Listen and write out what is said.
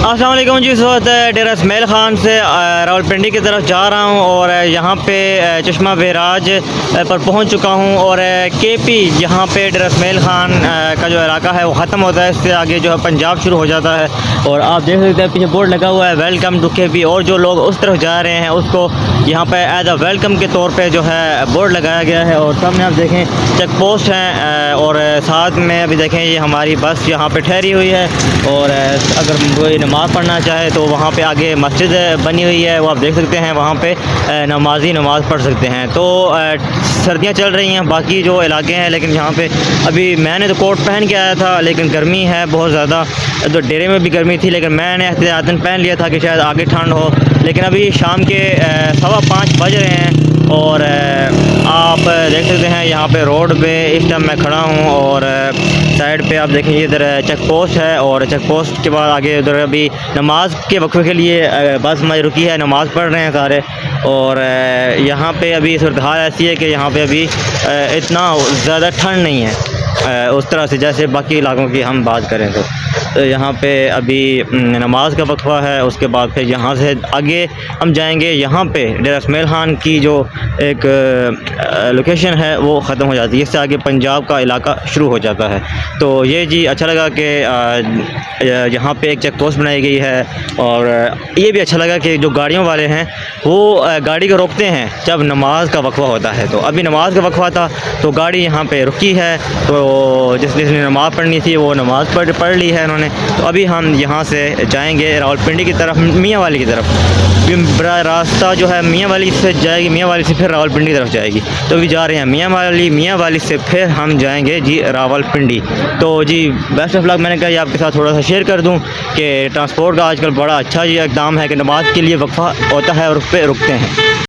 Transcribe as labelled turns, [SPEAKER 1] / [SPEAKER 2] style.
[SPEAKER 1] अस्सलाम वालेकुम जी। इस वक्त डेरा इसमाइल ख़ान से रावलपिंडी की तरफ जा रहा हूँ और यहाँ पे चश्मा बैराज पर पहुँच चुका हूँ और केपी यहाँ पे डेरा इसमाइल ख़ान का जो इलाका है वो ख़त्म होता है। इससे आगे जो है पंजाब शुरू हो जाता है और आप देख सकते हैं पीछे बोर्ड लगा हुआ है वेलकम टू केपी, और जो लोग उस तरफ जा रहे हैं उसको यहाँ पे एज अ वेलकम के तौर पे जो है बोर्ड लगाया गया है। और सामने आप देखें चेक पोस्ट हैं और साथ में अभी देखें ये हमारी बस यहाँ पे ठहरी हुई है और अगर कोई नमाज़ पढ़ना चाहे तो वहाँ पे आगे मस्जिद बनी हुई है, वो आप देख सकते हैं, वहाँ पे नमाजी नमाज़ पढ़ सकते हैं। तो सर्दियाँ चल रही हैं बाकी जो इलाके हैं, लेकिन यहाँ पे अभी मैंने तो कोट पहन के आया था लेकिन गर्मी है बहुत ज़्यादा। तो डेरे में भी गर्मी थी लेकिन मैंने एहतियातन पहन लिया था कि शायद आगे ठंड हो। लेकिन अभी शाम के 5:15 बज रहे हैं और आप देख सकते हैं यहाँ पे रोड पे इस टाइम मैं खड़ा हूँ और साइड पे आप देखें इधर चेक पोस्ट है और चेक पोस्ट के बाद आगे उधर अभी नमाज के वक्फे के लिए बस हमारी रुकी है, नमाज़ पढ़ रहे हैं सारे। और यहाँ पे अभी सूरत हाल ऐसी है कि यहाँ पे अभी इतना ज़्यादा ठंड नहीं है उस तरह से जैसे बाकी इलाकों की हम बात करें तो यहाँ पे अभी नमाज का वक्फा है। उसके बाद फिर यहाँ से आगे हम जाएंगे, यहाँ पे डेरा इसमाइल ख़ान की जो एक लोकेशन है वो ख़त्म हो जाती है, इससे आगे पंजाब का इलाका शुरू हो जाता है। तो ये जी अच्छा लगा कि यहाँ पे एक चेक पोस्ट बनाई गई है और ये भी अच्छा लगा कि जो गाड़ियों वाले हैं वो गाड़ी को रोकते हैं जब नमाज का वक्फा होता है। तो अभी नमाज का वक्फा था तो गाड़ी यहाँ पे रुकी है, तो जिसने नमाज़ पढ़नी थी वो नमाज़ पढ़ ली है उन्होंने। तो अभी हम यहाँ से जाएंगे रावलपिंडी की तरफ, मियाँ वाली की तरफ। रास्ता जो है मियाँ वाली से जाएगी, मियाँ वाली से फिर रावलपिंडी की तरफ जाएगी। तो अभी जा रहे हैं मियाँ वाली से फिर हम जाएंगे जी रावलपिंडी। तो जी बेस्ट ऑफ लक, मैंने कहा ये आपके साथ थोड़ा सा शेयर कर दूं कि ट्रांसपोर्ट का आजकल बड़ा अच्छा ये इक़दाम है कि नमाज के लिए वक्फा होता है और उस पर रुकते हैं।